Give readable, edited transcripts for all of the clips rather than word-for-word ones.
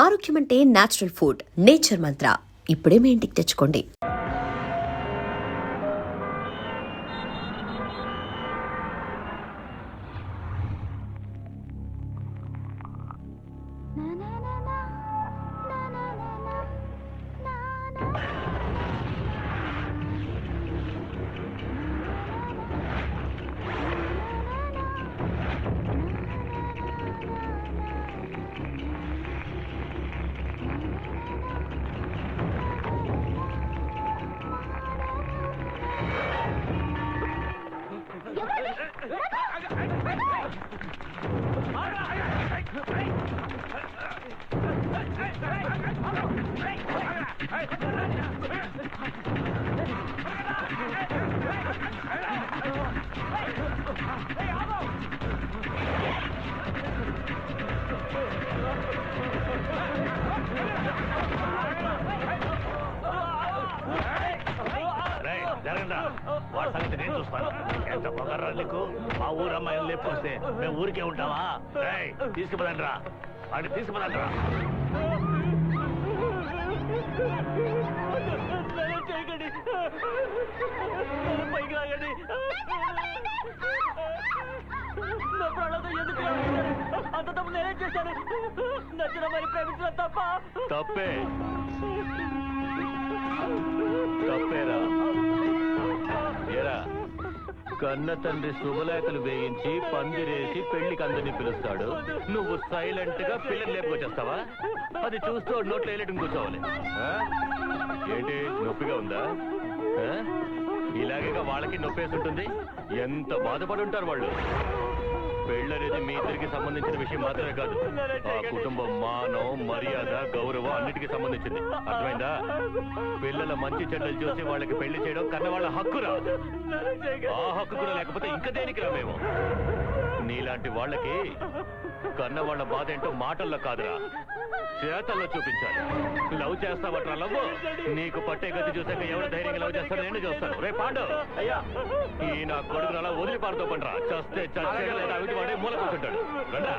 ఆరోగ్యం అంటే natural food. Nature మంత్ర ఇప్పుడే మీ ఇంటికి తెచ్చుకోండి. వాడి సంగతి నేను చూస్తాను. ఎంత పొగర్రా నీకు? మా ఊరు అమ్మాయిని లేకపోతే మేము ఊరికే ఉంటావా? తీసుకుపదండి రా, వాడిని తీసుకుపదండి రా. పైకి లాగండి. అంత తప్పు నేనే చేశాను. నచ్చిన మరి ప్రేమించడం తప్ప. తప్పే తప్పేరా. ఏరా, కన్న తండ్రి శుభలేఖలు వేయించి పందిరేసి పెళ్లికి అందరినీ పిలుస్తాడు. నువ్వు సైలెంట్ గా పిల్లలు లేపుకొచ్చేస్తావా? అది చూస్తూ నోట్లో వేయలేటం కూర్చోవాలి. ఏంటి, నొప్పిగా ఉందా? ఇలాగేగా వాళ్ళకి నొప్పేసి ఉంటుంది. ఎంత బాధపడి ఉంటారు వాళ్ళు. పెళ్ళనేది మీ ఇద్దరికి సంబంధించిన విషయం మాత్రమే కాదు, ఆ కుటుంబం మానం, మర్యాద, గౌరవం అన్నిటికీ సంబంధించింది. అర్థమైందా? పిల్లల మంచి చెడ్డలు చూసి వాళ్ళకి పెళ్లి చేయడం కన్న వాళ్ళ హక్కురా. ఆ హక్కు కూడా లేకపోతే ఇంకా దేనికి రా మేము? నీలాంటి వాళ్ళకి కన్న వాళ్ళ బాధ ఏంటో మాటల్లో కాదురా, చేతల్లో చూపించాలి. లవ్ చేస్తావట్రా? లవ్ నీకు పట్టే గతి చూసాక ఎవరు ధైర్యంగా లవ్ చేస్తారో నేను చూస్తాను. రే పాండు, అయ్యా ఈ నా కొడుకును అలా వదిలి పాడుతూ పండ్రా. చస్తే చచ్చే లేదా అవిటి వాడే మూల కూర్చుంటాడు. రండా.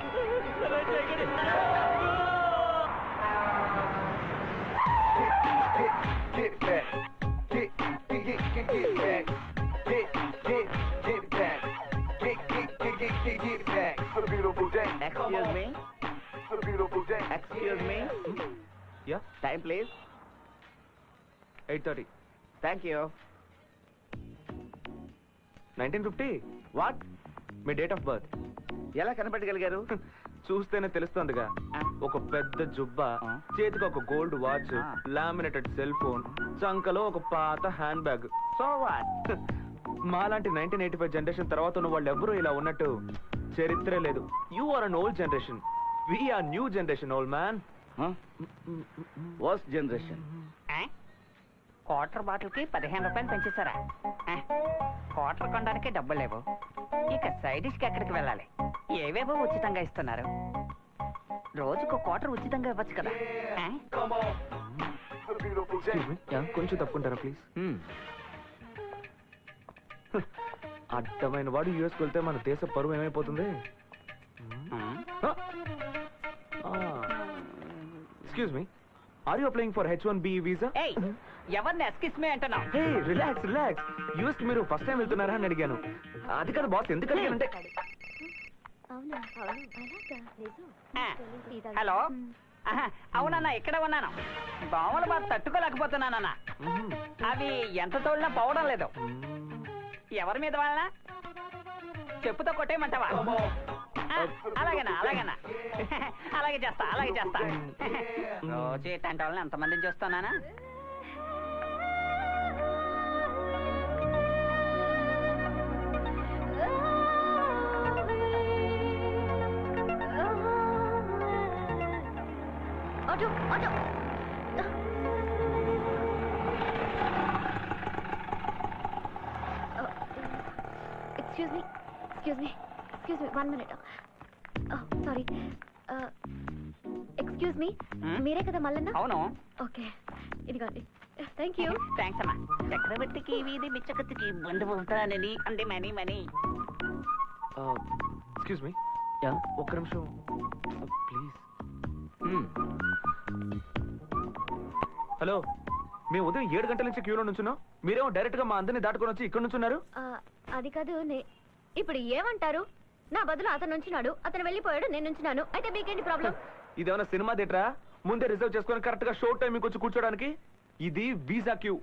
Excuse me. Excuse me. Yeah. Time, please. 8:30. Thank you. 1950. What? మీ డేట్ ఆఫ్ బర్త్ ఎలా కనపడగలిగారు? చూస్తేనే తెలుస్తోందిగా. ఒక పెద్ద జుబ్బా, చేతికి ఒక gold watch, laminated cell phone, చంకలో ఒక పాత హ్యాండ్ బ్యాగ్. So what? మాలాంటి 1985 జనరేషన్ తర్వాత ఉన్న వాళ్ళు ఎవరు ఇలా ఉన్నట్టు చరిత్రే లేదు. You are an old generation. We are new generation, old man. Worst generation. Quarter బాటిల్కి 15 రూపాయలు పెంచేశారా? క్వార్టర్ కొనడానికి డబ్బులు లేవు. ఇక సైడ్ డిష్కి ఎక్కడికి వెళ్ళాలి? ఏవేవో ఉచితంగా ఇస్తున్నారు. రోజుకు క్వార్టర్ ఉచితంగా ఇవ్వచ్చు కదా. కొంచెం తప్పుకుంటారా ప్లీజ్? అడ్డమైన వాడు యూఎస్కి వెళ్తే మన దేశ పరువు ఏమైపోతుంది? Excuse me, are you applying for H1B visa? ఎవరిని ఎక్స్క్యూజ్ మీ అంటున్నావు? Hey relax relax. యూఎస్ కి మీరు ఫస్ట్ టైం వెళ్తున్నారా అని అడిగాను. అది కాదు బాస్, ఎందుకు అడిగానంటే. హలో, అవునన్నా ఇక్కడే ఉన్నాను. దోమల బాధ తట్టుకోలేకపోతున్నానన్నా. అవి ఎంత తోడినా పోవడం లేదు. ఎవరి మీద వాళ్ళ చెప్పుతో కొట్టేయమంటావా? అలాగేనా అలాగేనా అలాగే చేస్తా అలాగే చేస్తా. రోజు ఇట్లాంటి వాళ్ళని ఎంతమందిని చూస్తున్నానా? Auto auto. Excuse me. 1 minute. Sorry. Excuse me. మీరే కదా మల్లన్న? అవును. ఓకే, ఇదిగోండి. Thank you. థ్యాంక్స్ అమ్మా. చక్రవర్తికి వీధి బిచ్చకత్తికి బంధు అవుతానని అంటే మనీ మనీ. ఎక్స్క్యూజ్ మీ, ఒక్క నిమిషం ప్లీజ్. హలో మేము ఉదయం 7 గంటల నుంచి క్యూలో నుంచున్నాం, మీరేమో డైరెక్ట్ గా మా అందరిని దాటుకొని వచ్చి ఇక్కడ నుంచున్నారు. అది కాదు ఇప్పుడు ఏమంటారు? నా బదులు అతను నుంచున్నాడు, అతను వెళ్ళిపోయాడు, నేను నుంచున్నాను. అయితే మీకేంటి ప్రాబ్లం? ఇదేమన్నా సినిమా థియేటరా? ముందే రిజర్వ్ చేసుకొని కరెక్ట్ గా షో టైం వచ్చి కూర్చోడానికి? ఇది వీసా క్యూ,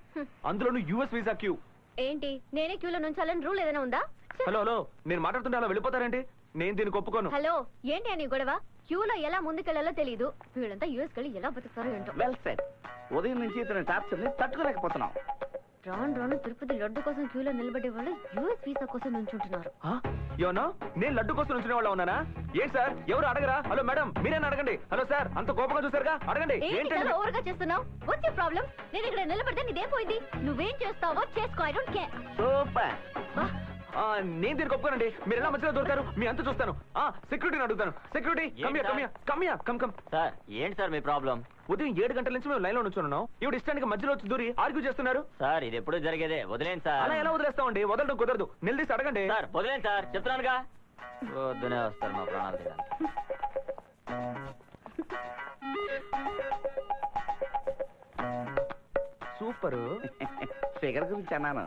అందులోనూ యూఎస్ వీసా క్యూ. ఏంటి నేనే క్యూలో నుంచాలని రూల్ ఏదైనా ఉందా? హలో హలో, నేను మాట్లాడుతుంటే అలా వెళ్ళిపోతారేంటి? నేను దీనికి ఒప్పుకోను. హలో ఏంటి అని గొడవ? క్యూలో ఎలా ముందుకెళ్లాలో తెలియదు. వీళ్ళంతా యూఎస్ కెళ్ళి ఎలా బతుకుతారో ఏంటో. Well set. ఉదయం నుంచి ఇతని టార్చర్ని తట్టుకోలేకపోతున్నాం. రాను రాను తిరుపతి లడ్డు కోసం క్యూలో నిలబడే వాళ్ళు యూఎస్ వీసా కోసం నుంచుంటున్నారు. ఏమన్నా నేను లడ్డు కోసం నుంచిన వాళ్ళ ఉన్నానా? ఏంటి సార్, ఎవరు అడగరా? హలో మేడం, మీరేనా అడగండి. హలో సార్, అంత కోపంగా చూసారుగా, అడగండి. ఏంటి ఓవర్గా చేస్తున్నావు? వచ్చే ప్రాబ్లం? నేను ఇక్కడ నిలబడితే నీదేం పోయింది? నువ్వేం చేస్తావో చేసుకో, ఐ డోంట్ కేర్. సూపర్. నేను దీనికి ఒప్పుకోనండి. మీరు ఎలా మధ్యలో దొరికారు? మీ అంత చూస్తాను. సెక్యూరిటీని అడుగుతాను. Security come. సార్ ఏంటి సార్ మీ ప్రాబ్లం? ఉదయం 7 గంటల నుంచి మేము లైన్ లో నుంచున్నాం. ఇప్పుడు ఇష్టానికి మధ్యలో వచ్చి దూరి ఆర్గ్యూ చేస్తున్నారు. సార్ ఇది ఎప్పుడు జరిగేదే, వదిలేండి సార్. అలా ఎలా వదిలేస్తామండి? వదలడం కుదరదు. నిలదీసి అడగండి. సార్ వదిలేండి సార్, చెప్తున్నానుగా. వద్దునే వస్తారు మా ప్రాణాలు తీయడానికి. సూపర్. ఫిగర్ గురించి అన్నాను.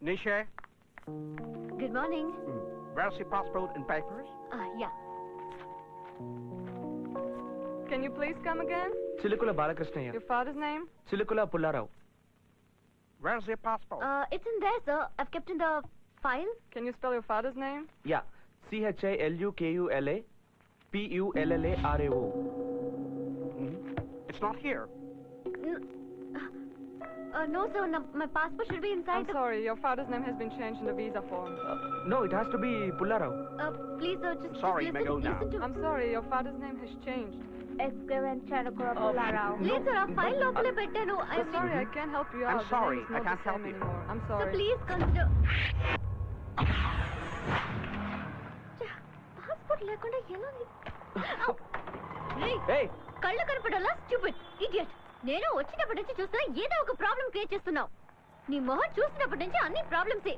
Nisha, good morning. where's your passport and papers? Yeah Can you please come again? Chilukula Balakrishnayya. Your father's name? Chilukula Pullarao. Where's your passport? It's in there sir. I've kept in the file. Can you spell your father's name? Yeah, CHILUKULA PULLARAO. It's not here. No sir, my passport should be I'm inside the... sorry, your father's name has been changed in the visa form. No, it has to be Pullarao. Please sir, just Sorry, listen, may go now. listen to... I'm sorry, your father's name has changed. Please sir, ఆ file లోపలే పెట్టాను. I'm sorry, I can't help you out. I'm The sorry, name is I not can't the help same you. anymore. I'm So sorry. please consider... passport లేకుండా ఎలా... Hey, కళ్ళు కనపడాలా? Stupid idiot. నేను వచ్చినప్పటి నుంచి చూస్తున్నా ఏదో ఒక ప్రాబ్లం క్రియేట్ చేస్తున్నావు. నీ మొహం చూసినప్పటి నుంచి అన్ని ప్రాబ్లమ్సే.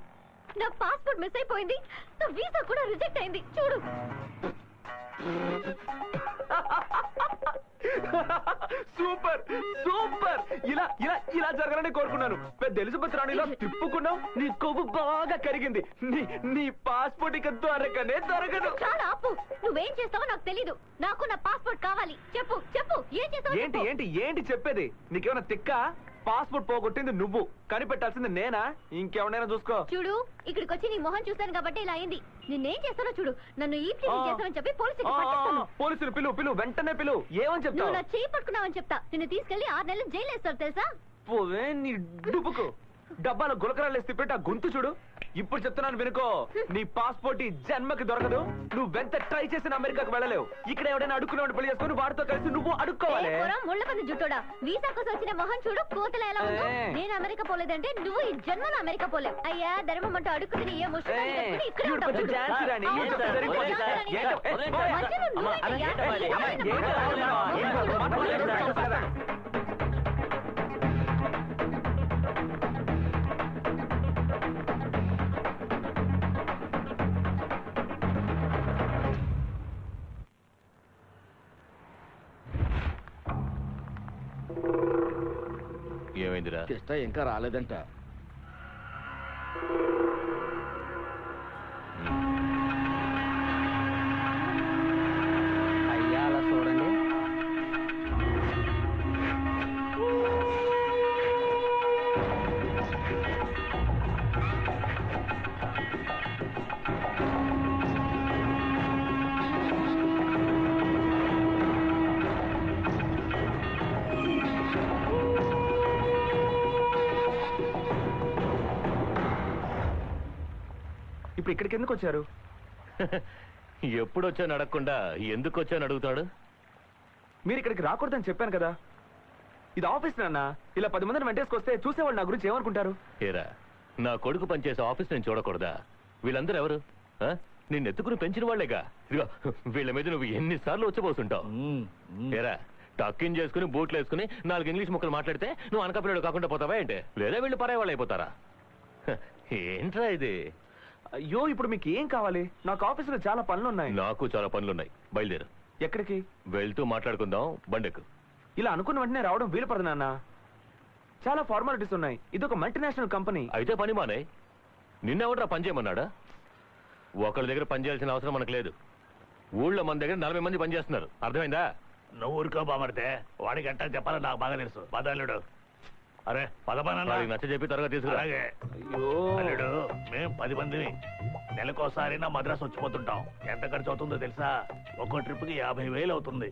నా పాస్పోర్ట్ మిస్ అయిపోయింది, నా వీసా కూడా రిజెక్ట్ అయింది. చూడు. Super super. ఇలా ఇలా ఇలా జరగాలని కోరుకున్నాను. పెద్ద ఎలిజబెత్ రాణిలా తిప్పుకున్నావు. నీ కొవ్వు బాగా కరిగింది. నీ పాస్పోర్ట్ ఇక దొరకనే దొరకదు. చాలా ఆపు. నువ్వేం చేస్తావో నాకు తెలీదు. నాకు నా పాస్పోర్ట్ కావాలి. చెప్పు చెప్పు, ఏం చేస్తావో ఏంటి చెప్పు. ఏంటి ఏంటి చెప్పేది? నీకేమైనా తిక్క? పాస్పోర్ట్ పోగొట్టింది నువ్వు, కనిపెట్టాల్సింది నేనా? ఇంకెవరైనా చూసుకో. చూడు, ఇక్కడికి వచ్చి నీ మొహం చూస్తాను కాబట్టి ఇలా అయింది. నిన్నేం చేస్తానో చూడు. నన్ను ఈ ప్లేస్ చేస్తానని చెప్పి పోలీసుకి పట్టిస్తాను. పోలీసులు పిలువు వెంటనే పిలువు. ఏమని నువ్వు చెప్తావు? నా చేయి పట్టుకున్నావని చెప్తా. నిన్ను తీసుకెళ్లి 6 నెలలు జైలు వేస్తారు తెలుసా? పోవే నీ డుబ్బుకు. డబ్బాలో గులకరాలు వేసి పెట్టి ఆ గొంతు చూడు. ఇప్పుడు చెప్తున్నాను వినుకో, నీ పాస్పోర్ట్ ఈ జన్మకి దొరకదు. నువ్వెంత ట్రై చేసిన అమెరికాకు వెళ్ళలేవు. ఇక్కడ ఎవడైనా అడుక్కునేవాడు పెళ్లి చేసుకుని వాడితో కలిసి నువ్వు అడుక్కోవాలి. ముళ్ళ పని జుట్టోడా, వీసా కోసం వచ్చిన మొహం చూడు, కోతల ఎలా ఉందో. ఏ. నేను అమెరికా పోలేదంటే నువ్వు ఈ జన్మలో అమెరికా పోలేవు. అయ్యా ధర్మం అంటూ అడుక్కుని ఏ ముష్టి ఇక్కడే ఉంటావు. కొంచెం ఛాన్స్ రాని. అవును, ఏంటో అవును, సరిపోదు. ఛాన్స్ రాని. ఏంటో, ఏ, వదిలేయ్ పోయ్. సార్. మధ్యలో నువ్వేంటయ్యా? ఏమైందిరా? కృష్ణ ఇంకా రాలేదంట. అయ్యా అలా చూడండి. ఇప్పుడు ఇక్కడికి ఎందుకు వచ్చారు? ఎప్పుడు వచ్చాను అడగకుండా ఎందుకు వచ్చాను అడుగుతాడు? మీరు ఇక్కడికి రాకూడదని చెప్పాను కదా. ఇది ఆఫీస్ నాన్న. ఇలా 10 మందిని వెంటేసుకొస్తే చూసేవాళ్ళు నా గురించి ఏమనుకుంటారు? ఏరా, నా కొడుకు పనిచేసే ఆఫీస్ నేను చూడకూడదా? వీళ్ళందరూ ఎవరు? నిన్ను ఎత్తుకుని పెంచిన వాళ్లేగా. ఇదిగో వీళ్ళ మీద నువ్వు ఎన్నిసార్లు వచ్చిపోతుంటావు. ఏరా, టక్కిన్ చేసుకుని బూట్లు వేసుకుని 4 ఇంగ్లీష్ ముక్కలు మాట్లాడితే నువ్వు అనకపిల్లడు కాకుండా పోతావా ఏంటి? లేదా వీళ్ళు పరాయి వాళ్ళు అయిపోతారా? ఏంట్రా ఇది? అయ్యో, ఇప్పుడు మీకు ఏం కావాలి? నాకు ఆఫీసులో చాలా పనులు ఉన్నాయి. నాకు చాలా పనులున్నాయి. బయలుదేరు. ఎక్కడికి? వెళ్తూ మాట్లాడుకుందాం. బండెక్కు. ఇలా అనుకున్న వెంటనే రావడం వీలు పడదు నాన్న. చాలా ఫార్మాలిటీస్ ఉన్నాయి. ఇది ఒక మల్టీనేషనల్ కంపెనీ. అయితే పని మానే. నిన్నెవడరా పని చేయమన్నాడా? ఒకళ్ళ దగ్గర పని చేయాల్సిన అవసరం మనకు లేదు. ఊళ్ళో మన దగ్గర 40 మంది పని చేస్తున్నారు. అర్థమైందా? నువ్వు ఊరుకో బామర్తే, వాడికి ఎట్టా చెప్పాలో నాకు బాగా తెలుసు. పదల్లుడు, అరే పదపనన్నా వాడికి నచ్చ చెప్పి త్వరగా తీసుకురా. అలాగే. అయ్యో అల్లుడు, మేం 10 మందిని నెలకోసారి నా మద్రాసు వచ్చిపోతుంటాం. ఎంత ఖర్చు అవుతుందో తెలుసా? ఒక్కో ట్రిప్కి 50,000 అవుతుంది.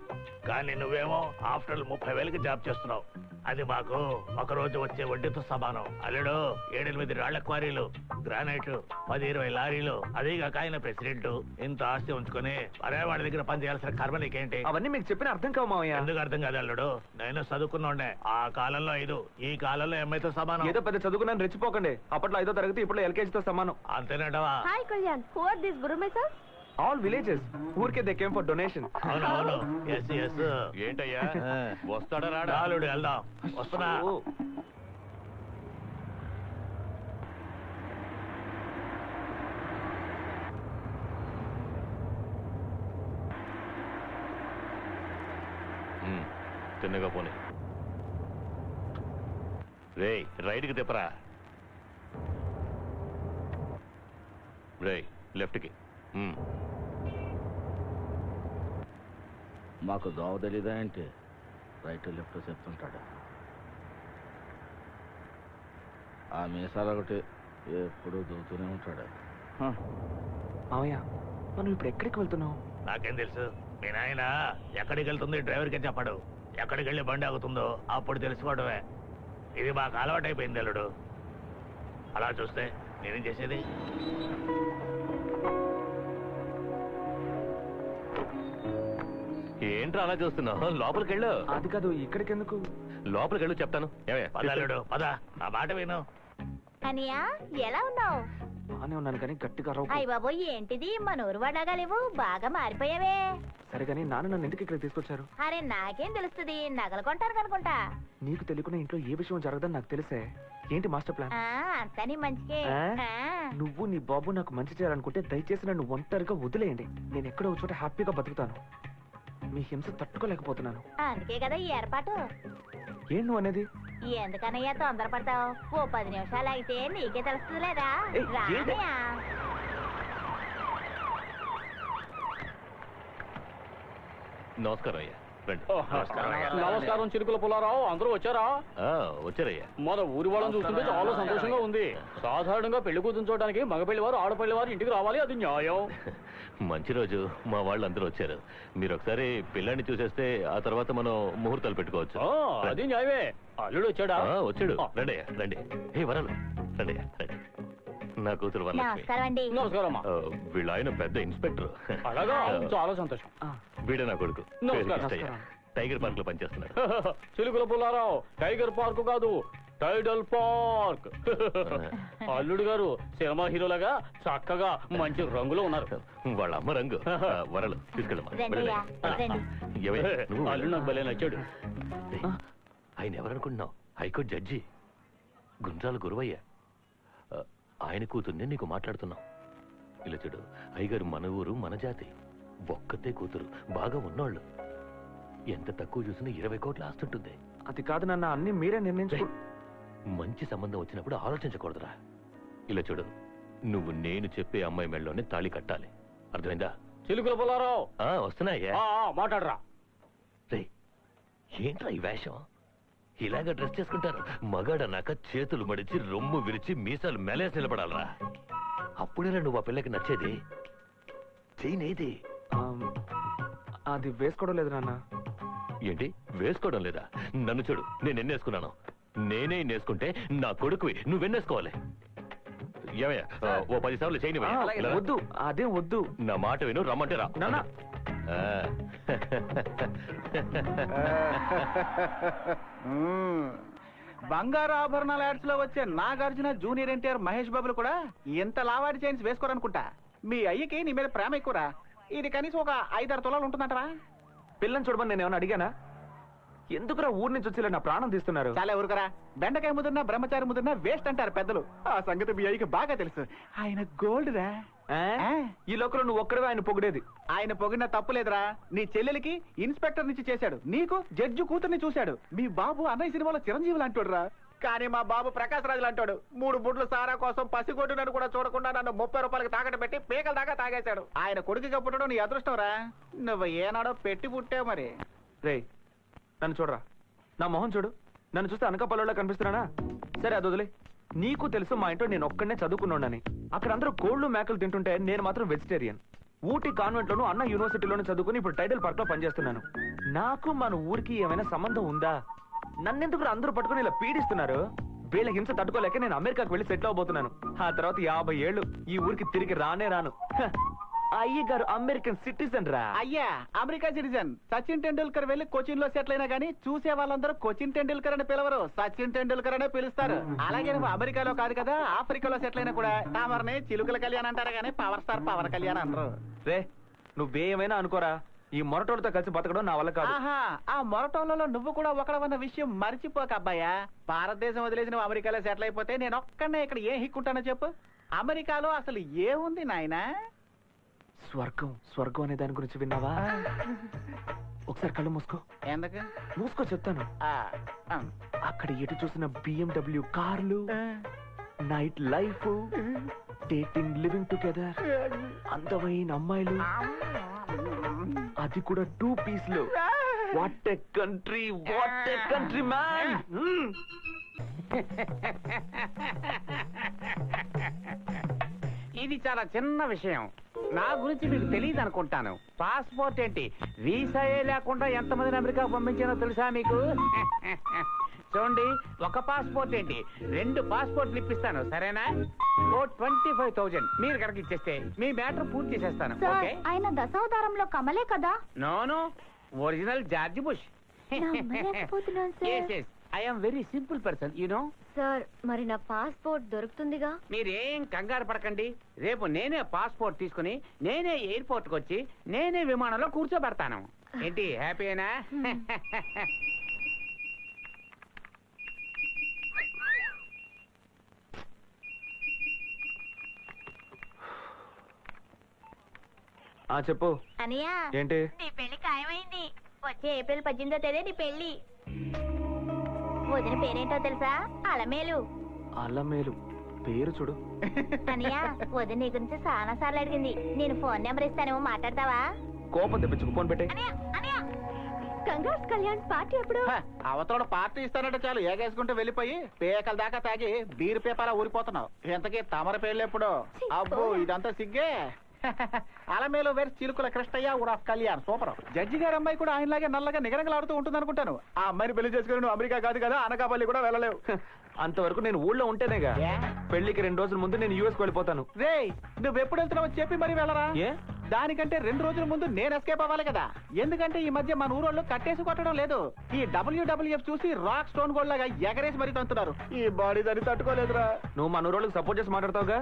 కానీ నువ్వేమో ఆఫ్టర్ 30,000కి జాబ్ చేస్తున్నావు. అది మాకు ఒక రోజు వచ్చే వడ్డీతో సమానం. అల్లుడు, 7-8 రాళ్ల క్వారీలు, గ్రానైట్, 10-20 లారీలు, అదేగాక ఆయన ప్రెసిడెంట్. ఇంత ఆస్తి ఉంచుకొని అరే వాడి దగ్గర పని చేయాల్సిన కర్మ నీకేంటి? అవన్నీ మీకు చెప్పిన అర్థం కావు మావయ్య. ఎందుకు అర్థం కాదు అల్లుడు? నేను చదువుకున్నోడే. ఆ కాలంలో 5, ఈ కాలంలో ఎంఐతో సమానం. ఏదో పెద్ద చదువుకున్నాను రెచ్చిపోకండి. అప్పట్లో 5వ తరగతి, ఇప్పుడు LKGతో సమానం. అంతేనటవా? Hi Kalyan, who are this గురుమే సార్? ఆల్ విలేజెస్ ఊరికే దే కేమ్ ఫర్ డొనేషన్. అవునవును. Yes yes. ఏంటయ్యా వస్తాడా రాడా? అల్లుడు వెళ్దాం. వస్తున్నా. తిన్నగా పోనీ. రే రైట్కి తిప్పరా. రే లెఫ్ట్కి. మాకు దోవ తెలీదా ఏంటి? రైట్ లెఫ్ట్ చెప్తుంటాడు. ఆ మీసాలు ఒకటి ఎప్పుడు దూతూనే ఉంటాడు. మావయ్య, మనం ఇప్పుడు ఎక్కడికి వెళ్తున్నాం? నాకేం తెలుసు? మీ నాయన ఎక్కడికి వెళ్తుంది డ్రైవర్కే చెప్పడు. ఎక్కడికి వెళ్ళి బండి ఆగుతుందో అప్పుడు తెలుసుకోవడమే. ఇది మాకు అలవాటైపోయింది అల్లుడు. అలా చూస్తే నేనేం చేసేది? ఏంట్రా అలా చూస్తున్నావు? లోపలికి వెళ్ళు. అది కాదు, ఇక్కడికి ఎందుకు? లోపలికి వెళ్ళు చెప్తాను. పద అల్లుడు, పద. నా మాట విను. అనియా, ఎలా ఉన్నావు? బానే ఉన్నాను కానీ గట్టిగా రవ్వు. అయ్య బాబోయ్, ఏంటిది మన ఊరు వాడాగా లేవు, బాగా మారిపోయావే. సరే కానీ నాన్న నన్ను ఎందుకు ఇక్కడ తీసుకొచ్చారు? అరే నాకేం తెలుస్తుంది, నగలు కొంటారు అనుకుంటా. నీకు తెలియకుండా ఇంట్లో ఏ విషయం జరగదని నాకు తెలిసే. ఏంటి మాస్టర్ ప్లాన్? అంతా నీ మంచికే. ఆ? ఆ. నువ్వు నీ బాబు నాకు మంచి చేయాలనుకుంటే దయచేసి నన్ను ఒంటరిగా వదిలేయండి. నేను ఎక్కడో ఒక చోట హ్యాపీగా బతుకుతాను. మీ హింస తట్టుకోలేకపోతున్నాను. అందుకే కదా ఈ ఏర్పాటు. ఏం నువ్వు అనేది? ఎందుకనయ్యా తొందరపడతావు? ఓ 10 నిమిషాలు అయితే నీకే తెలుస్తుంది లేదా? ఏయ్, ఏంటి? రానయ్యా. నమస్కారం అయ్యా. రండి. నమస్కారం చిరుకుల పుల్లారావు, అందరూ వచ్చారా? వచ్చారయ్యా. మన ఊరి వాళ్ళని చూస్తుంటే చాలా సంతోషంగా ఉంది. సాధారణంగా పెళ్లి కూతురు చూడడానికి మగపెళ్లి వారు ఆడపల్లి వారు ఇంటికి రావాలి, అది న్యాయం. మంచి రోజు, మా వాళ్ళు అందరూ వచ్చారు. మీరు ఒకసారి పిల్లాన్ని చూసేస్తే ఆ తర్వాత మనం ముహూర్తాలు పెట్టుకోవచ్చు. అది న్యాయమే. అల్లుడు వచ్చాడా? వచ్చాడు. రండి అయ్యా, రండి. ఏ వరాలు, రండి అయ్యా, రండి. నా కూతురు వరలక్ష్మి. నమస్కారం అండి. నమస్కారం అమ్మా. వీళ్ళ ఆయన పెద్ద ఇన్స్పెక్టర్. అలాగా, చాలా సంతోషం. వీడే నా కొడుకు. నమస్కారం. పేరు కృష్ణయ్య. టైగర్ పార్క్ లో పనిచేస్తున్నాడు. చిలుకుల పుల్లారావు, టైగర్ పార్క్ కాదు, టైడల్ పార్క్. అల్లుడు గారు సినిమా హీరోలాగా చక్కగా మంచి రంగులో ఉన్నారు. వాళ్ళ అమ్మ రంగు. వరలు తీసుకెళ్ళమ్మా. రండియ్యా, రండి. అల్లుడు నాకు భలే నచ్చాడు. ఆయన ఎవరనుకుంటున్నావు? High court judge Gundrala Guruvayya. ఆయన కూతుర్ని నీకు మాట్లాడుతున్నావు. ఇలా చూడు, అయ్యగారు మన ఊరు మన జాతి, ఒక్కతే కూతురు, బాగా ఉన్నోళ్ళు. ఎంత తక్కువ చూసినా 20 కోట్ల ఆస్తి ఉంటుంది. అది కాదు నాన్న, అన్ని మీరే నిర్ణయించుకో. మంచి సంబంధం వచ్చినప్పుడు ఆలోచించకూడదురా. ఇలా చూడు, నువ్వు నేను చెప్పే అమ్మాయి మెళ్ళలోనే తాళి కట్టాలి. అర్థమైందా? చిలుకుల పుల్లారావు వస్తున్నాయ్యా. మాట్లాడరా. రే, ఏంట్రా ఈ వేషం? ఇలాగ డ్రెస్ చేసుకుంటారు? మగాడన్నాక చేతులు మడిచి రొమ్ము విరిచి మీసాలు మెలేసి నిలబడాలరా. అప్పుడేలా నువ్వు ఆ పిల్లకి నచ్చేది? చేయనేది? అది వేసుకోవడం లేదు నాన్న. ఏంటి వేసుకోవడం లేదా? నన్ను చూడు, నేను ఎన్నేసుకున్నాను. నేనే ఎన్నేసుకుంటే నా కొడుకువి నువ్వెన్నేసుకోవాలి. ఏమయ్యా, ఓ 10 సార్లు చేయని వద్దు, అదేం వద్దు. నా మాట విను, రమ్మంటే రా. నాన్న. బంగారు ఆభరణాల యాడ్స్ లో వచ్చే నాగార్జున, జూనియర్ ఎన్టీఆర్, మహేష్ బాబులు కూడా ఎంత లావాడి చైన్స్ వేసుకోరనుకుంటా. మీ అయ్యకి నీ మీద ప్రేమ ఎక్కువరా. ఇది కనీసం ఒక 5-6 తులాలు ఉంటుందంటరా. పిల్లని చూడమని నేను ఏమైనా అడిగానా? ఎందుకురా ఊరి నుంచి వచ్చి నా ప్రాణం తీస్తున్నారు? చాలా ఊరుకరా. బెండకాయ ముదిరినా బ్రహ్మచారి ముదిరినా వేస్ట్ అంటారు పెద్దలు. ఆ సంగతి మీ అయ్యకి బాగా తెలుసు. ఆయన గోల్డ్ రా. ఈ లోకంలో నువ్వు ఒక్కడే ఆయన పొగిడేది. ఆయన పొగిడిన తప్పులేదురా. నీ చెల్లెలికి ఇన్స్పెక్టర్ నుంచి చేశాడు, నీకు జడ్జి కూతుర్ని చూశాడు. మీ బాబు అన్నయ్య సినిమాలో చిరంజీవి లాంటోడు రా. కానీ మా బాబు ప్రకాశ్ రాజులు అంటాడు 3 బుడ్లు సారా కోసం పసిగొడ్డునని కూడా చూడకుండా నన్ను 30 రూపాయలకి తాకట్టు పెట్టి పీకల దాకా తాగేశాడు. ఆయన కొడుకుగా పుట్టడం నీ అదృష్టం రా. నువ్వు ఏనాడో పెట్టి పుట్టావు మరి. రేయ్ నన్ను చూడరా, నా మొహం చూడు. నన్ను చూస్తే అనకాపల్లిలో కనిపిస్తున్నానా? సరే అది వదిలే. నీకు తెలుసు మా ఇంట్లో నేను ఒక్కడనే చదువుకున్నానని. అక్కడ అందరూ కోళ్లు మేకలు తింటుంటే నేను మాత్రం వెజిటేరియన్. ఊటీ కాన్వెంట్ లోను అన్న యూనివర్సిటీలోను చదువుకుని ఇప్పుడు టైటిల్ పార్క్ లో పనిచేస్తున్నాను. నాకు మన ఊరికి ఏమైనా సంబంధం ఉందా? నన్నెందుకు అందరూ పట్టుకుని ఇలా పీడిస్తున్నారు? వీళ్ళ హింస తట్టుకోలేక నేను అమెరికాకు వెళ్ళి సెటిల్ అవబోతున్నాను. ఆ తర్వాత 50 ఏళ్ళు ఈ ఊరికి తిరిగి రాను. అయ్య గారు అమెరికన్ సిటిజన్ రా. అయ్యా అమెరికా సిటిజన్. సచిన్ టెండూల్కర్ వెళ్ళి కోచిన్ లో సెటిల్ అయినా గానీ చూసే వాళ్ళందరూ కోచిన్ టెండూల్కర్ అని పిలవరు, సచిన్ టెండూల్కర్ అనే పిలుస్తారు. అలాగే నువ్వు అమెరికాలో కాదు కదా, ఆఫ్రికాలో సెటిల్ అయినా కూడా తామరని చిలుకల కళ్యాణ్ అంటారు కానీ పవర్ స్టార్ పవర్ కళ్యాణ్ అనరు. రే నువ్వేమైనా అనుకోరా, ఈ మొరటోళ్ళతో కలిసి బతకడం నా వల్ల కాదు. ఆహా, ఆ మొరటోళ్ళలో నువ్వు కూడా ఒకడవన్న విషయం మర్చిపోక అబ్బాయా. భారతదేశం వదిలేసి నువ్వు అమెరికాలో సెటిల్ అయిపోతే నేను ఒక్కనే ఇక్కడ ఏం హిక్కుంటానో చెప్పు. అమెరికాలో అసలు ఏముంది నాయనా? స్వర్గం అనే దాని గురించి విన్నావా? ఒకసారి కళ్ళు మూసుకో. ఎందుకు మూసుకో చెప్తాను. అక్కడ ఎటు చూసిన BMW కార్లు, night life, dating, living together, అందమైన అమ్మాయిలు, అది కూడా 2 పీస్ లో. What a country man. ఇది చాలా చిన్న విషయం. నా గురించి మీకు తెలియదు అనుకుంటాను. పాస్పోర్ట్ ఏంటి, వీసాయే లేకుండా ఎంతమందిని అమెరికా పంపించానో తెలుసా మీకు? చూడండి, ఒక పాస్పోర్ట్ ఏంటి 2 పాస్పోర్ట్లు ఇప్పిస్తాను, సరేనా? ఓ 25,000 మీరు కనుక ఇచ్చేస్తే మీ మ్యాటర్ పూర్తి చేసేస్తాను. ఓకే? ఆయన దశావతారంలో కమలే కదా. No original George Bush. నమ్మలేకపోతున్నాను sir. I am very simple person you know. Sir మరి నా పాస్పోర్ట్ దొరుకుతుందిగా? మీరేం కంగారు పడకండి. రేపు నేనే పాస్పోర్ట్ తీసుకుని నేనే ఎయిర్పోర్ట్ కి వచ్చి నేనే విమానంలో కూర్చోబెడతాను. ఏంటి హ్యాపీనా? చెప్పు. అనియా ఏంటి? నీ పెళ్లి ఖాయమైంది. వచ్చే ఏప్రిల్ 18వ తేదీ నీ పెళ్లి. వదిన పేరేంటో తెలుసా? అలమేలు. అల్లమేలు పేరు చూడు. అనియా వదిన నీ గురించి చాలా సార్లు అడిగింది. నేను ఫోన్ నెంబర్ ఇస్తానేమో, మాట్లాడతావా? కోపం తెప్పించుకు, ఫోన్ పెట్టే. కంగ్రాట్స్ కళ్యాణ్. పార్టీ ఎప్పుడు? అవతల పార్టీ ఇస్తానంటే చాలు ఏగేసుకుంటూ వెళ్ళిపోయి పేకల దాకా తాగి బీరు పేపర్ ఊరిపోతున్నావు. ఎంతకీ తమర పేర్లు ఎప్పుడు? అబ్బో ఇదంతా సిగ్గే. అలమేలు వేరు చిలుకుల కృష్ణయ్య ఊరాఫ్ కళ్యాణ్. సూపర్. జడ్జి గారి అమ్మాయి కూడా ఆయనలాగే నల్లగా నిగరగలాడుతూ ఉంటుంది అనుకుంటాను. ఆ అమ్మాయిని పెళ్లి చేసుకుని నువ్వు అమెరికా కాదు కదా, అనకాపల్లి కూడా వెళ్ళలేవు. అంతవరకు నేను ఊళ్ళో ఉంటేనేగా. పెళ్లికి 2 రోజుల ముందు నేను యూఎస్ వెళ్ళిపోతాను. రే నువ్వు ఎప్పుడు వెళ్తున్నావు చెప్పి మరి వెళ్ళరా? ఏ దానికంటే 2 రోజుల ముందు నేను ఎస్కేప్ అవ్వాలి కదా. ఎందుకంటే ఈ మధ్య మన ఊరోళ్ళు కట్టేసి కొట్టడం లేదు. ఈ WWF చూసి రాక్ స్టోన్ గోల్డ్ లాగా ఎగరేసి మరీ తంతున్నారు. ఈ బాడీ దాన్ని తట్టుకోలేదురా. నువ్వు మన ఊరోళ్ళకి సపోర్ట్ చేసి మాట్లాడతావుగా,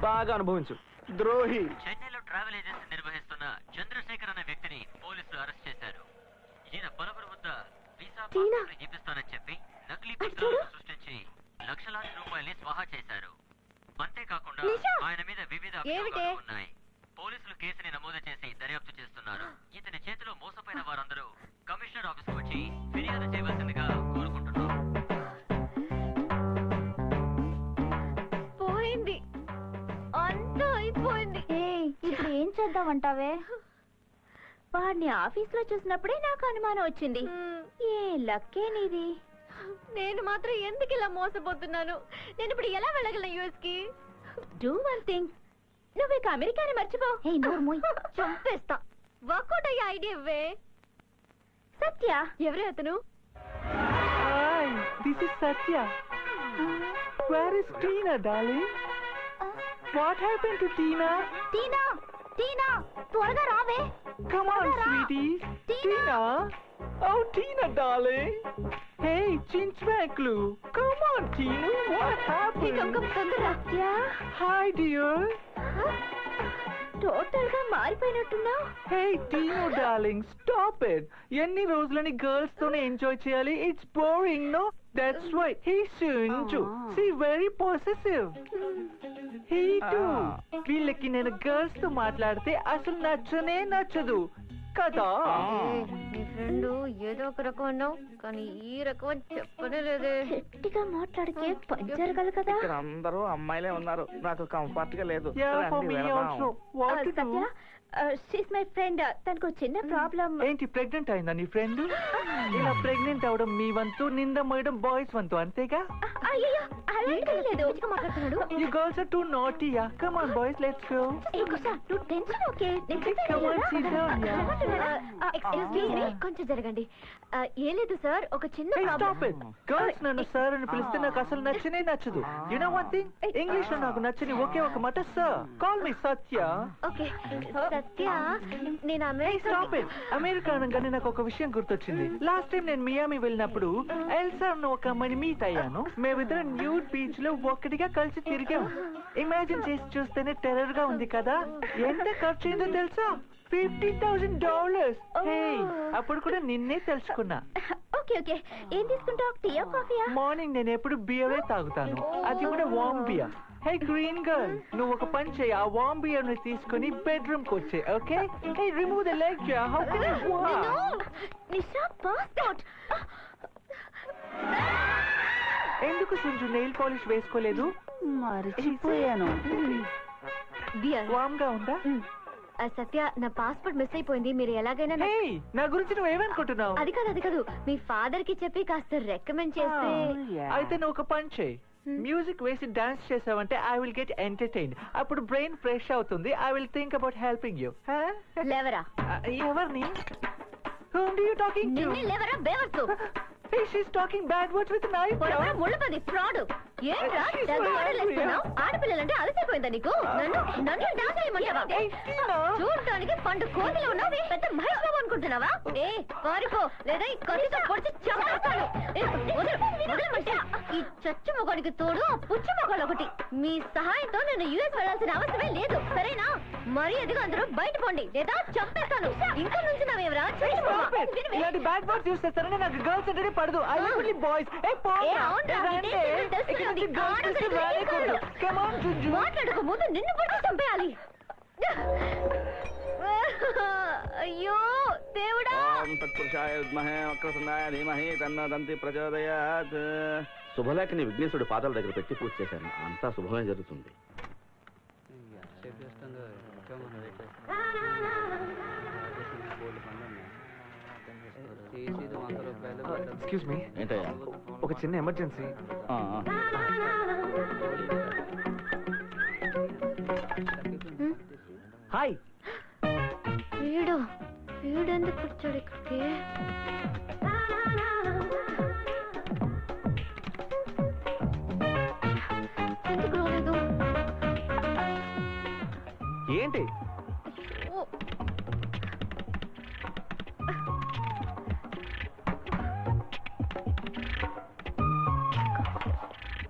బాగా అనుభవించు. ద్రోహి. చెన్నైలో ట్రావెల్ ఏజెన్సీ నిర్వహిస్తున్న చంద్రశేఖర్ అనే వ్యక్తిని పోలీసులు అరెస్ట్ చేశారు. ఈయన పలువురు వద్ద వీసా పాస్పోర్ట్ చూపిస్తానని చెప్పి నకిలీ పత్రాలను సృష్టించి లక్షలాది రూపాయల్ని స్వాహా చేశారు. అంతేకాకుండా ఆయన మీద వివిధ అభియోగాలు ఉన్నాయి. పోలీసులు కేసుని నమోదు చేసి దర్యాప్తు చేస్తున్నారు. ఇతని చేతిలో మోసపోయిన వారందరూ కమిషనర్ ఆఫీస్కు వచ్చి ఫిర్యాదు చేయవలసిందిగా కోరుకుంటున్నారు. పోయింది, అంతా అయిపోయింది. ఇప్పుడు ఏం చేద్దామంటావే? వాడిని ఆఫీస్ లో చూసినప్పుడే నాకు అనుమానం వచ్చింది. ఏ లక్కే నీది. నేను మాత్రం ఎందుకు ఇలా మోసపోతున్నాను? నేను ఇప్పుడు ఎలా వెళ్ళగలను యుఎస్ కి? డూ వన్ థింగ్, నువ్వు ఇక అమెరికాని మర్చిపో. చంపేస్తా. వర్కౌట్ అయ్యే ఐడియా ఇవ్వే. సత్య ఎవరే అతను? This is Satya. Where is Tina darling? What happened to Tina? Tina, Tina త్వరగా రావే. Come on, sweetie. Tina. Oh, Tina, darling. Hey, Chinchmaklu. Come on, Tina. What happened? Satya. Hi, dear. Total గా మారిపోయినట్టున్నావు. Hey, Tina, darling. Stop it. ఎన్ని రోజులని girls తోనే enjoy చేయాలి? It's boring, no? That's why he's Sunju. See, very possessive. He too. వీళ్ళకి నేను girls తో మాట్లాడితే అసలు నచ్చనే నచ్చదు. కదా నీ ఫ్రెండ్ ఏదో ఒక రకం అన్నావు కానీ ఈ రకం అని చెప్పనే లేదే. గట్టిగా మాట్లాడితే పని జరగాలి కదా. ఇక్కడ అందరూ అమ్మాయిలే ఉన్నారు, నాకు కంఫర్ట్ గా లేదు. Yeah, for రండి, me వెళదాం. also. What to do? She's my friend. తనకు చిన్న ప్రాబ్లం. ఏంటి ప్రెగ్నెంట్ అయిందా నీ ఫ్రెండ్? ఇలా ప్రెగ్నెంట్ అవడం మీ వంతు, నింద మోయడం బాయ్స్ వంతు, అంతేగా? అయ్యో అలాంటి లేదు. వచ్చి మాట్లాడుతున్నాడు. You girls are too naughty, yeah. Come on boys, let's go. నువ్వు tension okay. Come on, sit down, yeah. Excuse me, కొంచెం జరగండి. ఏం లేదు సార్, ఒక చిన్న Hey, stop problem. it. Girls నన్ను సార్ అని పిలిస్తే నాకు అసలు నచ్చనే నచ్చదు. You know one thing? English లో నాకు నచ్చని ఒకే ఒక మాట సార్. Call me సత్య. ఓకే సత్య, నేను Stop it. అమెరికా అనగానే నాకు ఒక విషయం గుర్తొచ్చింది. లాస్ట్ టైం నేను మియామి వెళ్ళినప్పుడు ఎల్సా అన్న ఒక అమ్మాయిని మీట్ అయ్యాను. మేమిద్దరం న్యూడ్ బీచ్ లో ఒక్కటిగా కలిసి తిరిగాం. ఇమాజిన్ చేసి చూస్తేనే టెర్రర్ గా ఉంది కదా. ఎంత ఖర్చు అయిందో తెలుసా? $50,000. అప్పుడు కూడా నిన్నే తెలుసుకున్నా. ఓకే ఓకే, ఏం తీసుకుంటావు? టీయా కాఫీయా? మార్నింగ్ నేను ఎప్పుడు బియరే తాగుతాను, అది కూడా వామ్ బియర్. హే గ్రీన్ గర్ల్, నువ్వు ఒక పని చేయి, ఆ వామ్ బియర్ ని తీసుకుని బెడ్రూమ్ కి వచ్చే. Okay? Hey remove the leg. How can you walk? Nisha passport. ఎందుకు సంజు నెయిల్ పాలిష్ వేసుకోలేదు? మర్చిపోయాను. బియర్ వామ్ గా ఉందా? సత్య, నా పాస్పోర్ట్ మిస్ అయిపోయింది. మీరు ఎలాగైనా హే, నా గురించి నువ్వు ఏమనుకుంటున్నావు? అది కాదు మీ ఫాదర్ కి చెప్పి కాస్త రికమెండ్ చేస్తే. అయితే నువ్వు ఒక పని చేయి, మ్యూజిక్ వేసి డాన్స్ చేసావంటే ఐ విల్ గెట్ ఎంటర్టైన్డ్. అప్పుడు బ్రెయిన్ ఫ్రెష్ అవుతుంది. I will think about helping you. లేవరా? ఎవరిని? Whom do you talking to? నిన్నే లేవరా బేవర్సు. Hey, she's talking bad words with a knife. పొరపాటు ముళ్ళపది ఫ్రాడ్. ఏంట్రా తెగ ఆడలేస్తున్నావు? ఆడపిల్లలంటే అలసిపోయిందా నీకు? నన్ను డాన్స్ చేయమంటావా? చూడటానికి పండు కోతిలో ఉన్నావు, పెద్ద మహేష్ బాబు అనుకుంటున్నావా? పారిపో, లేదా ఈ కత్తితో పొడిచి చంపేస్తాను. వదలమంటే ఈ చచ్చు మొగాడికి తోడు ఆ పుచ్చు మొగాడు ఒకటి. మీ సహాయంతో నేను యుఎస్ వెళ్ళాల్సిన అవసరమే లేదు, సరేనా? మరి ఎదుగు అందరూ బయట పోండి, లేదా చంపేస్తాను. ఇంకా నుంచి నావేవరా? ఇలాంటి బ్యాడ్ వర్డ్స్ యూస్ చేస్తారని నాకు గర్ల్స్ అంటే పడదు. I like only boys. ఏ మాట్లాడక ముందు నిన్ను పట్టి చంపేయాలి. అయ్యో దేవుడా! ఓం తత్పురుషాయ విద్మహే వక్రతుండాయ ధీమహి తన్నో దంతి ప్రచోదయాత్. శుభలేఖని విఘ్నేశ్వరుడి పాదాల దగ్గర పెట్టి పూజ చేశాను. అంతా శుభమే జరుగుతుంది. ఎక్స్క్యూజ్ మీ, ఏంటయ్యా? ఒక చిన్న ఎమర్జెన్సీ. హాయ్. వీడెందుకు వచ్చాడు ఇక్కడికి? ఎందుకు రాలేదు? ఏంటి?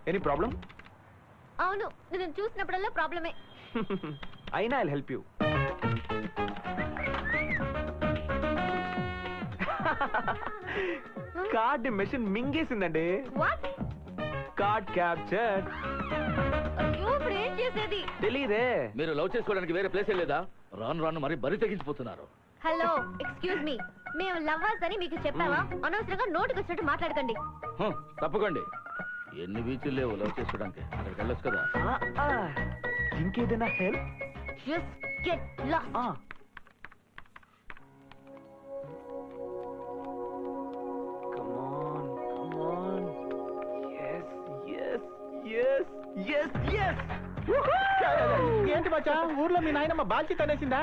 Any problem? అవును, నేను చూసినప్పుడల్లా ప్రాబ్లమే. అయినా I'll help you. Card machine మింగేసిందండి. వాట్? Card capture. అయ్యో, ఇప్పుడు ఏం చేసేది? తెలీదే. మీరు లవ్ చేసుకోవడానికి వేరే ప్లేసే లేదా? రాను రాను మరి బరి తెగించిపోతున్నారు. హలో, ఎక్స్క్యూజ్ మీ, మేము లవ్వర్స్ అని మీకు చెప్పావా? అనవసరంగా నోటికి వచ్చినట్టు మాట్లాడకండి. తప్పకండి. ఎన్ని బీచ్లు లేవు లవ్ చేసుకోవడానికి, అక్కడికి వెళ్ళొచ్చు కదా. ఇంకేదైనా హెల్ప్? Just get lost. ఏంటి మచ్చా, ఊర్లో మీ నాయనమ్మ బాల్చి తనేసిందా?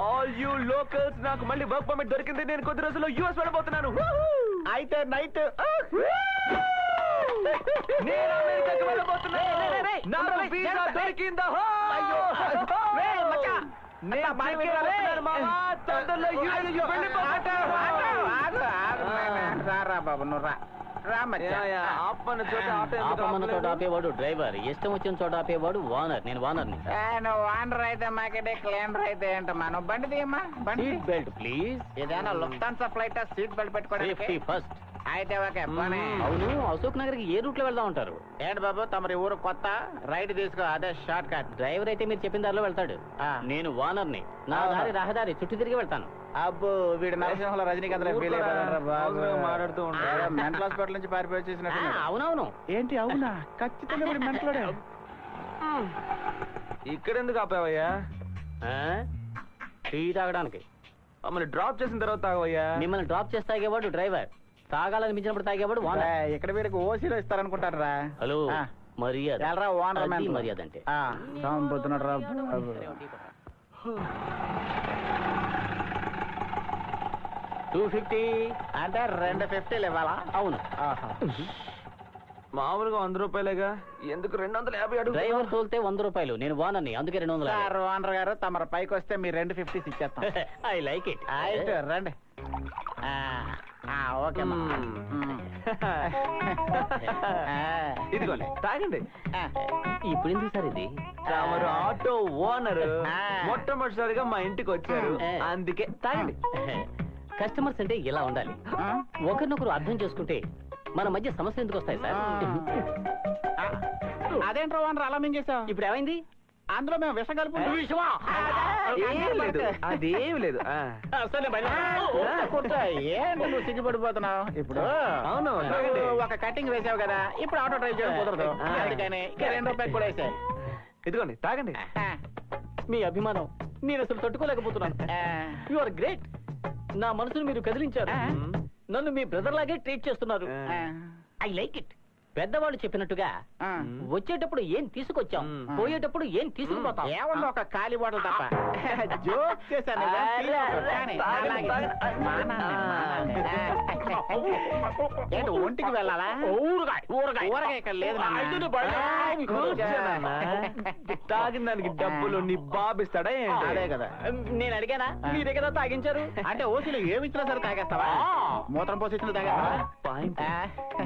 ఆల్ యూ లోకల్స్, నాకు మళ్ళీ వర్క్ పర్మిట్ దొరికింది. నేను కొద్ది రోజుల్లో యూఎస్ వెళ్ళబోతున్నాను. అయితే నైట్ నేను అమెరికాకి వెళ్ళబోతున్నాను. నాకు వీసా దొరికిందా? రారా బాబు, నువ్వు రా. ఆపమన్న చోట ఆపేవాడు డ్రైవర్, ఇష్టం వచ్చిన చోట ఆపేవాడు వానర్. నేను వానర్ని. నువ్వు వానర్ అయితే మాకేటే క్లీనర్ అయితే ఏంటమ్మా? నువ్వు బండి తీయమ్మా. బండి సీట్ బెల్ట్ ప్లీజ్. ఏదైనా లుఫ్తాన్సా ఫ్లైట్ సీట్ బెల్ట్ పెట్టుకోవడానికి. Safety first. అయితే ఓకే పోనీ. అవును, అశోక్ నగర్ కి ఏ రూట్ లో వెళ్దాం ఉంటారు? ఏంటి బాబు, తమరి ఊరు కొత్త, రైట్ తీసుకో, అదే షార్ట్ కట్. డ్రైవర్ అయితే మీరు చెప్పిన దారిలో వెళ్తాడు. నేను వానర్ని, నా దారి రహదారి చుట్టూ తిరిగి వెళ్తాను. అబ్బో వీడు నరసింహంలో రజనీకాంత్ ఫీల్ అయిపోయాడు బాబు. మాట్లాడుతూ ఏదో మెంటల్ హాస్పిటల్ నుంచి పారిపోయి వచ్చేసినట్టు. అవునవును. ఏంటి అవునా? ఖచ్చితంగా వీడు మెంటలోడే. ఇక్కడెందుకు ఆపావయ్యా? టీ తాగడానికి. మమ్మల్ని డ్రాప్ చేసిన తర్వాత తాగవయ్యా? మిమ్మల్ని డ్రాప్ చేసి తాగేవాడు డ్రైవర్, తాగాలనిపించినప్పుడు తాగేవాడు ఓనర్. ఇక్కడ వీడికి ఓసీలో ఇస్తారనుకుంటారు రా. హలో మర్యాద. ఎల్రా ఓనర్ అది మర్యాద అంటే. చంపుతున్నాడు రా. 250 అంటే 250 ఇవ్వాలా? అవును. మామూలుగా 100 రూపాయలేగా, ఎందుకు 250 అడుగు? డ్రైవర్ తోలితే 100 రూపాయలు, నేను ఓనర్ని, అందుకే 200. సార్ ఓనర్ గారు తమరు పైకి వస్తే మీ 250 ఇచ్చేస్తాం. I like it. అయితే రండి. ఓకే ఇదిగోండి తాగండి. ఇప్పుడు ఎందుకు సార్ ఇది? తమరు ఆటో ఓనర్ ఆ. మొట్టమొదటిసారిగా మా ఇంటికి వచ్చారు, అందుకే తాగండి. కస్టమర్స్ అంటే ఇలా ఉండాలి, ఒకరినొకరు అర్థం చేసుకుంటే మన మధ్య సమస్యలు ఎందుకు వస్తాయి సార్? అదేంట్రా ఓనర్ అలా మింగేశావు? ఇప్పుడు ఏమైంది? అందులో మేము విషం కలుపు. విషమా? ఏం లేదు, అదేం లేదు. ఏంటి నువ్వు సిగ్గుపడిపోతున్నావు ఇప్పుడు? అవును, నువ్వు ఒక కటింగ్ వేసావు కదా, ఇప్పుడు ఆటో డ్రైవ్ చేయడం కుదరదు. ఆ. అందుకని 2 రూపాయలు కూడా వేసాయి. ఇదిగోండి తాగండి. మీ అభిమానం నేను అసలు తట్టుకోలేకపోతున్నాను. You are great. నా మనసును మీరు కదిలించారు. నన్ను మీ బ్రదర్ లాగే ట్రీట్ చేస్తున్నారు. I like it. పెద్దవాళ్ళు చెప్పినట్టుగా వచ్చేటప్పుడు ఏం తీసుకొచ్చాం, పోయేటప్పుడు ఏం తీసుకుపోతాం. ఏమన్నా ఒక ఖాళీ బాటలు తప్ప. జోక్ చేశాను కదా, feel అవుతుంది. కానీ అలాగే ఏంటి ఒంటికి వెళ్ళాలా? ఊరగాయ ఇక్కడ లేదు తాగిన దానికి డబ్బులు నీ బాబిస్తాడా ఏంటి? అదే కదా నేను అడిగానా? మీరే కదా తాగించారు. అంటే ఓసీలో ఏమి ఇచ్చినా సరే తాగేస్తావా? మూత్రం పోసి ఇచ్చిన తాగేస్తావా?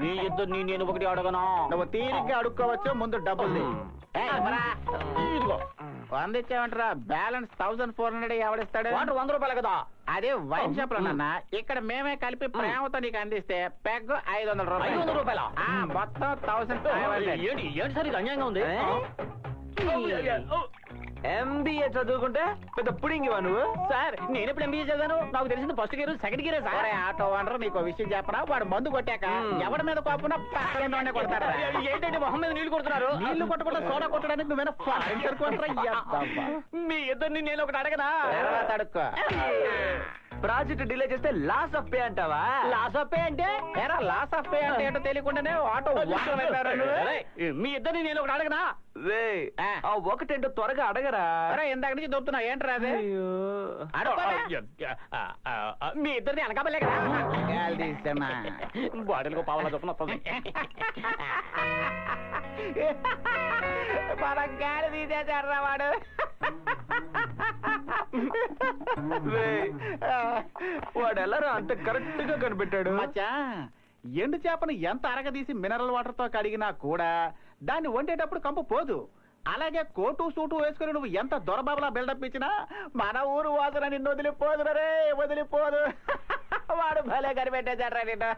మీ ఇద్దరు నేను ఒకటి అడగను. నువ్వు తీరిగ్గా అడుక్కోవచ్చు, ముందు డబ్బులు ఇదిగో 100 ఇచ్చావంటరా, బ్యాలెన్స్ 1400 ఎవడిస్తాడు? వాటర్ 100 రూపాయలు కదా. అదే వైన్ షాప్ లో నాన్న, ఇక్కడ మేమే కలిపి ప్రేమతో నీకు అందిస్తే పెగ్ 500 రూపాయలు. 500 రూపాయల మొత్తం 1500. ఏంటి సార్ ఇది అన్యాయంగా ఉంది? MBA చదువుకుంటే పెద్ద పుడింగివా నువ్వు? సార్ నేను ఎప్పుడు ఎంబీఏ చదివాను? నాకు తెలిసింది ఫస్ట్ గేర్ సెకండ్ గేరే సార్. ఆటో ఓనర్ నీకు విషయం చెప్పరా, వాడు మందు కొట్టాక ఎవరి మీద కోపన పక్కన కొడతారా? ఏంటంటే మొహం మీద నీళ్లు కొడుతున్నారు. నీళ్లు కొట్టకుండా సోడా కొట్టడానికి నువ్వేనా ఫారెన్ సరుకుంటారా? మీ ఇద్దరిని నేను ఒకటి అడగనా? తర్వాత అడుక్కో. ప్రాజెక్ట్ డిలే చేస్తే లాస్ ఆఫ్ పే అంటావా? లాస్ ఆఫ్ పే అంటే ఏరా లాస్ ఆఫ్ పే అంటే ఏంటో తెలియకుండానే ఆటో ఓనర్ అయిపోయారా నువ్వు? మీ ఇద్దరిని నేను ఒకటి అడగనా? రే ఆ ఒకటేంటో త్వరగా అడగరా. అరే ఇందాక నుంచి దొబ్బుతున్నా ఏంట్రా అది? మీ ఇద్దరిని అనకాపలే కదా. బాటిల్కు పావలా చొప్పున వస్తుంది. మన గాలి తీసేసారా వాడు? వాడు ఎలా అంత కరెక్ట్ గా కనిపెట్టాడు? మచ్చా ఎండు చేపను ఎంత అరగదీసి మినరల్ వాటర్ తో కడిగినా కూడా దాన్ని వండేటప్పుడు కంపు పోదు. అలాగే కోటు సూటు వేసుకుని నువ్వు ఎంత దొరబాబులా బిల్డప్ ఇచ్చినా మన ఊరు వాసన నిన్ను వదిలిపోదు రే, వదిలిపోదు. వాడు భలే కనిపెట్టేశాడు రా నిన్ను.